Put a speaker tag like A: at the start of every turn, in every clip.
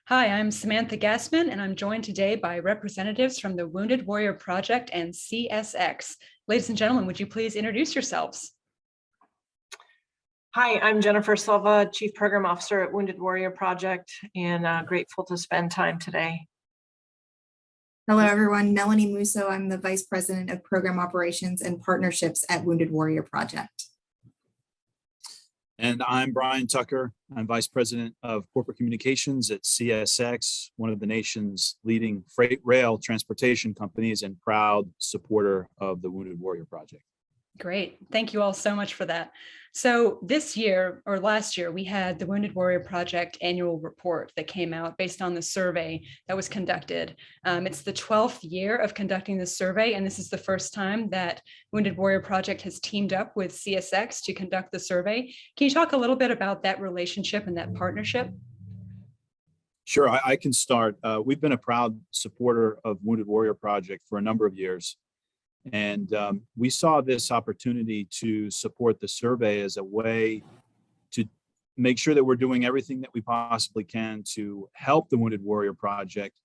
A: Hi, I'm Samantha Gassman, and I'm joined today by representatives from the Wounded Warrior Project and CSX. Ladies and gentlemen, would you please introduce yourselves?
B: Hi, I'm Jennifer Silva, Chief Program Officer at Wounded Warrior Project, and grateful to spend time today.
C: Hello, everyone. Melanie Musso. I'm the Vice President of Program Operations and Partnerships at Wounded Warrior Project.
D: And I'm Brian Tucker. I'm Vice President of Corporate Communications at CSX, one of the nation's leading freight rail transportation companies and proud supporter of the Wounded Warrior Project.
A: Great. Thank you all so much for that. So this year or last year, we had the Wounded Warrior Project annual report that came out based on the survey that was conducted. It's the 12th year of conducting this survey, and this is the first time that Wounded Warrior Project has teamed up with CSX to conduct the survey. Can you talk a little bit about that relationship and that partnership?
D: Sure, I can start. We've been a proud supporter of Wounded Warrior Project for a number of years. And we saw this opportunity to support the survey as a way to make sure that we're doing everything that we possibly can to help the Wounded Warrior Project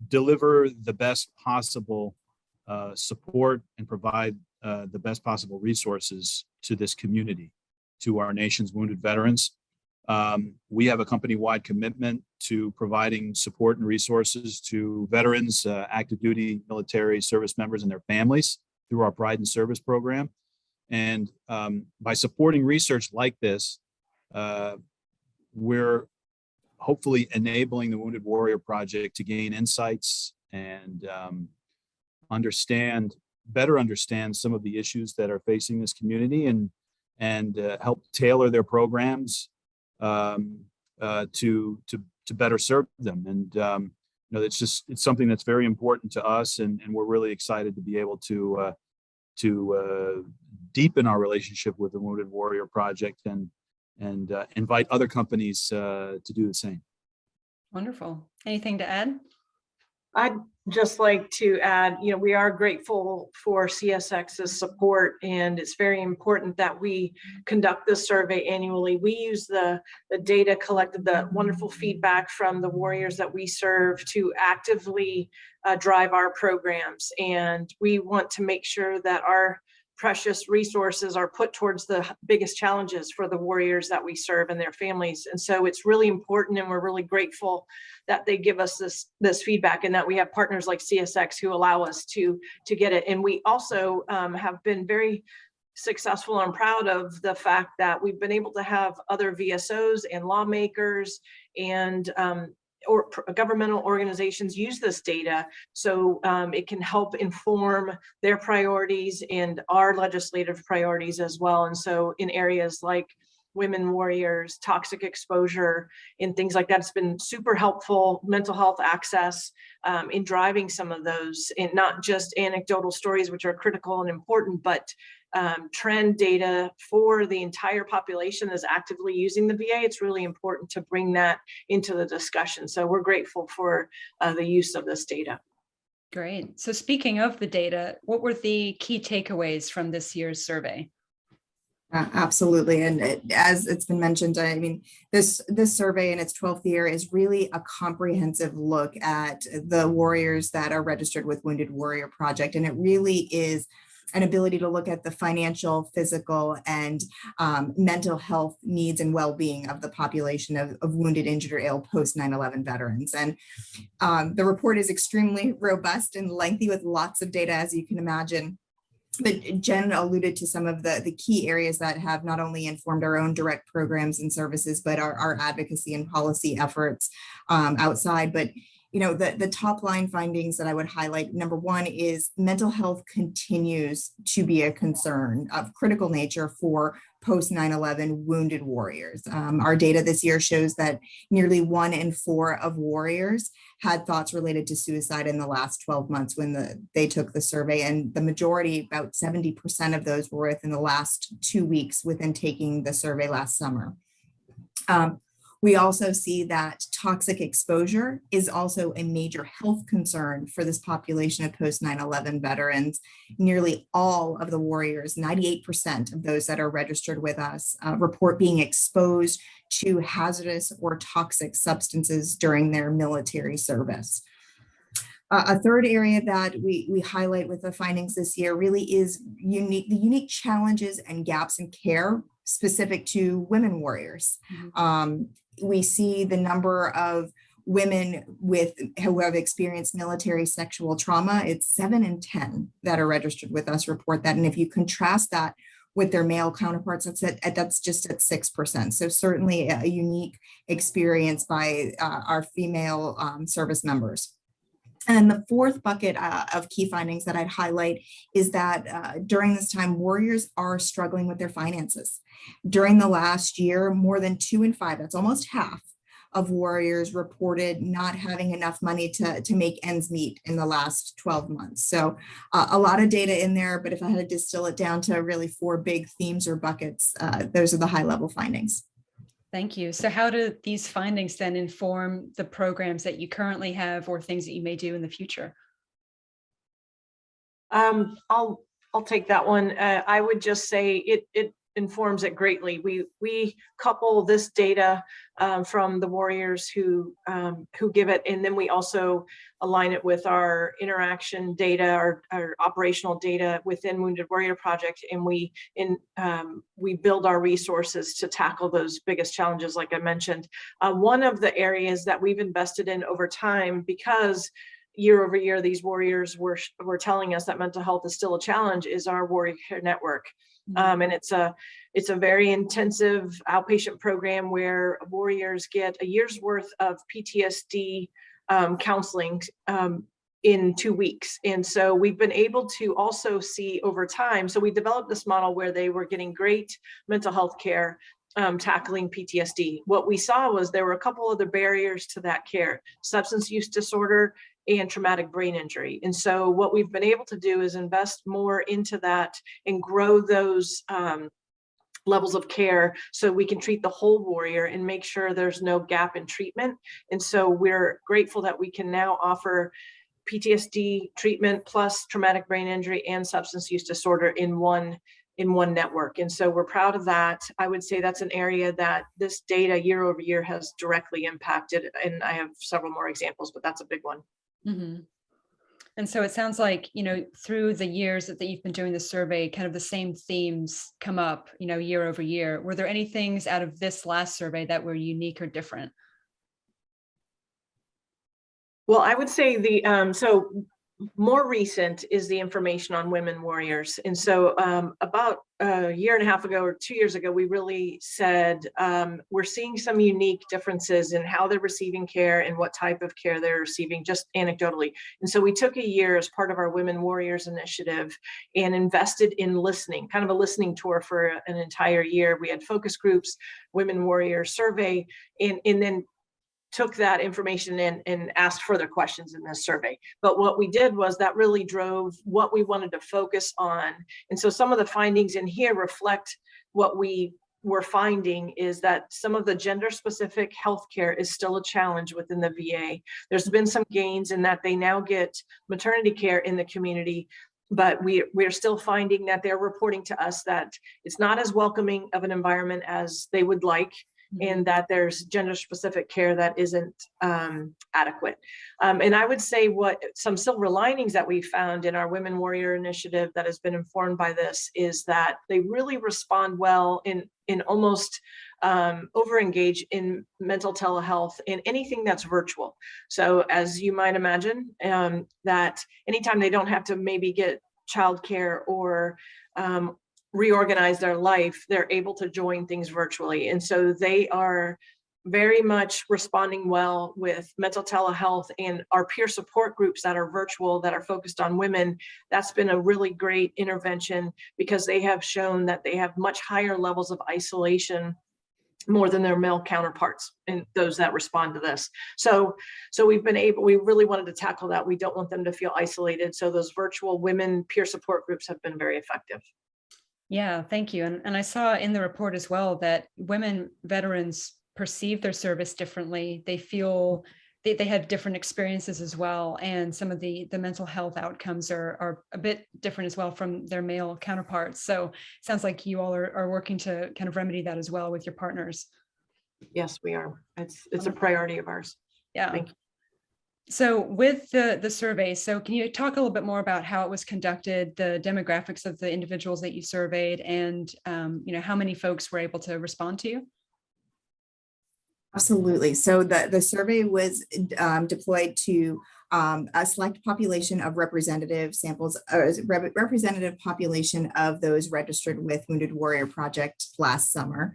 D: deliver the best possible support and provide the best possible resources to this community, to our nation's wounded veterans. We have a company-wide commitment to providing support and resources to veterans, active duty military service members and their families through our Pride in Service program. And by supporting research like this, we're hopefully enabling the Wounded Warrior Project to gain insights and better understand some of the issues that are facing this community and help tailor their programs to better serve them. And it's something that's very important to us, and we're really excited to be able to deepen our relationship with the Wounded Warrior Project and invite other companies to do the same.
A: Wonderful. Anything to add?
B: I'd just like to add, we are grateful for CSX's support, and it's very important that we conduct this survey annually. We use the data collected, the wonderful feedback from the warriors that we serve to actively drive our programs. And we want to make sure that our precious resources are put towards the biggest challenges for the warriors that we serve and their families. And so it's really important, and we're really grateful that they give us this feedback, and that we have partners like CSX who allow us to get it. And we also have been very successful and proud of the fact that we've been able to have other VSOs and lawmakers and or governmental organizations use this data, so it can help inform their priorities and our legislative priorities as well. And so in areas like women warriors, toxic exposure, and things like that, it's been super helpful. Mental health access in driving some of those, and not just anecdotal stories, which are critical and important, but trend data for the entire population that's actively using the VA. It's really important to bring that into the discussion. So we're grateful for the use of this data.
A: Great. So speaking of the data, what were the key takeaways from this year's survey?
C: Absolutely. And as it's been mentioned, I mean, this survey in its 12th year is really a comprehensive look at the warriors that are registered with Wounded Warrior Project. And it really is an ability to look at the financial, physical, and mental health needs and well-being of the population of wounded, injured, or ill post 9/11 veterans. And the report is extremely robust and lengthy with lots of data, as you can imagine. But Jen alluded to some of the key areas that have not only informed our own direct programs and services, but our advocacy and policy efforts outside. But the top line findings that I would highlight, number one, is mental health continues to be a concern of critical nature for post 9/11 wounded warriors. Our data this year shows that nearly 1 in 4 of warriors had thoughts related to suicide in the last 12 months when they took the survey. And the majority, about 70% of those, were within the last 2 weeks within taking the survey last summer. We also see that toxic exposure is also a major health concern for this population of post 9/11 veterans. Nearly all of the warriors, 98% of those that are registered with us, report being exposed to hazardous or toxic substances during their military service. A third area that we highlight with the findings this year really is the unique challenges and gaps in care specific to women warriors. We see the number of women who have experienced military sexual trauma. It's 7 in 10 that are registered with us report that. And if you contrast that with their male counterparts, that's just at 6%. So certainly a unique experience by our female service members. And the fourth bucket of key findings that I'd highlight is that during this time, warriors are struggling with their finances. During the last year, more than 2 in 5, that's almost half of warriors reported not having enough money to make ends meet in the last 12 months. So a lot of data in there, but if I had to distill it down to really 4 big themes or buckets, those are the high level findings.
A: Thank you. So how do these findings then inform the programs that you currently have or things that you may do in the future?
B: I'll take that one. I would just say it informs it greatly. We couple this data from the warriors who give it, and then we also align it with our interaction data, our operational data within Wounded Warrior Project, and we build our resources to tackle those biggest challenges, like I mentioned. One of the areas that we've invested in over time, because year over year these warriors were telling us that mental health is still a challenge, is our Warrior Care Network. And it's a very intensive outpatient program where warriors get a year's worth of PTSD counseling in 2 weeks. And so we've been able to also see over time, so we developed this model where they were getting great mental health care, tackling PTSD. What we saw was there were a couple other barriers to that care: substance use disorder and traumatic brain injury. And so what we've been able to do is invest more into that and grow those levels of care so we can treat the whole warrior and make sure there's no gap in treatment. And so we're grateful that we can now offer PTSD treatment plus traumatic brain injury and substance use disorder in one network. And so we're proud of that. I would say that's an area that this data year over year has directly impacted. And I have several more examples, but that's a big one.
A: Mm-hmm. And so it sounds like, through the years that you've been doing the survey, kind of the same themes come up, year over year. Were there any things out of this last survey that were unique or different?
B: Well, I would say so more recent is the information on women warriors. And so about a year and a half ago or 2 years ago, we really said we're seeing some unique differences in how they're receiving care and what type of care they're receiving, just anecdotally. And so we took a year as part of our Women Warriors initiative and invested in listening, kind of a listening tour for an entire year. We had focus groups, Women Warriors survey, and then took that information in and asked further questions in this survey. But what we did was that really drove what we wanted to focus on. And so some of the findings in here reflect what we were finding, is that some of the gender-specific healthcare is still a challenge within the VA. There's been some gains in that they now get maternity care in the community, but we're still finding that they're reporting to us that it's not as welcoming of an environment as they would like, and that there's gender-specific care that isn't adequate. And I would say some silver linings that we found in our Women Warrior initiative that has been informed by this is that they really respond well in almost over-engage in mental telehealth in anything that's virtual. So as you might imagine, that anytime they don't have to maybe get childcare or reorganize their life, they're able to join things virtually. And so they are very much responding well with mental telehealth, and our peer support groups that are virtual, that are focused on women. That's been a really great intervention because they have shown that they have much higher levels of isolation, more than their male counterparts, and those that respond to this. So we really wanted to tackle that. We don't want them to feel isolated. So those virtual women peer support groups have been very effective.
A: Yeah, thank you. And I saw in the report as well that women veterans perceive their service differently. They feel they have different experiences as well. And some of the mental health outcomes are a bit different as well from their male counterparts. So it sounds like you all are working to kind of remedy that as well with your partners.
B: Yes, we are. It's a priority of ours.
A: Yeah.
B: Thank you.
A: So with the survey, so can you talk a little bit more about how it was conducted, the demographics of the individuals that you surveyed, and how many folks were able to respond to you?
C: Absolutely. So the survey was deployed to a select population of representative samples, representative population of those registered with Wounded Warrior Project last summer.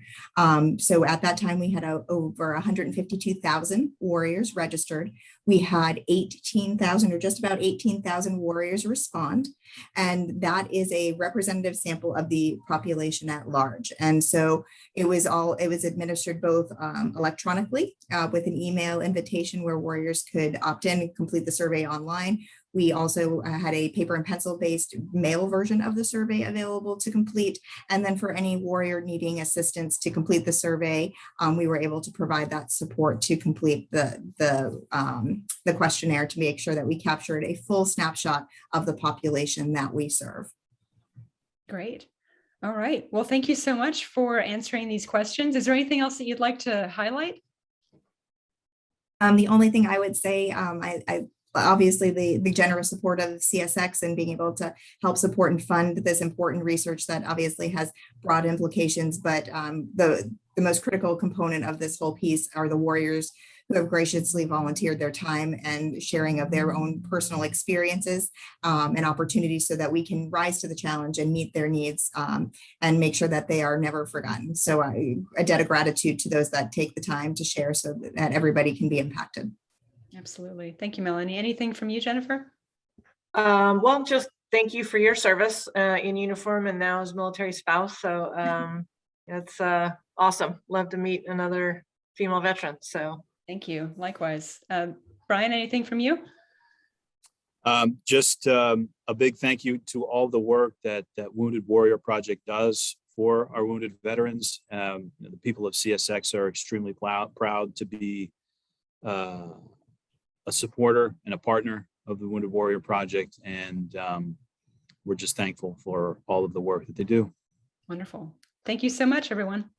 C: So at that time, we had over 152,000 warriors registered. We had 18,000 or just about 18,000 warriors respond. And that is a representative sample of the population at large. And so it was administered both electronically with an email invitation where warriors could opt in and complete the survey online. We also had a paper and pencil based mail version of the survey available to complete. And then for any warrior needing assistance to complete the survey, we were able to provide that support to complete the questionnaire to make sure that we captured a full snapshot of the population that we serve.
A: Great. All right. Well, thank you so much for answering these questions. Is there anything else that you'd like to highlight?
C: The only thing I would say, I obviously the generous support of CSX and being able to help support and fund this important research that obviously has broad implications, but the most critical component of this whole piece are the warriors who have graciously volunteered their time and sharing of their own personal experiences and opportunities so that we can rise to the challenge and meet their needs and make sure that they are never forgotten. So a debt of gratitude to those that take the time to share so that everybody can be impacted.
A: Absolutely. Thank you, Melanie. Anything from you, Jennifer?
B: Well, just thank you for your service in uniform and now as military spouse. So it's awesome. Love to meet another female veteran. So
A: thank you. Likewise. Brian, anything from you?
D: Just a big thank you to all the work that Wounded Warrior Project does for our wounded veterans. The people of CSX are extremely proud to be a supporter and a partner of the Wounded Warrior Project. And we're just thankful for all of the work that they do.
A: Wonderful. Thank you so much, everyone.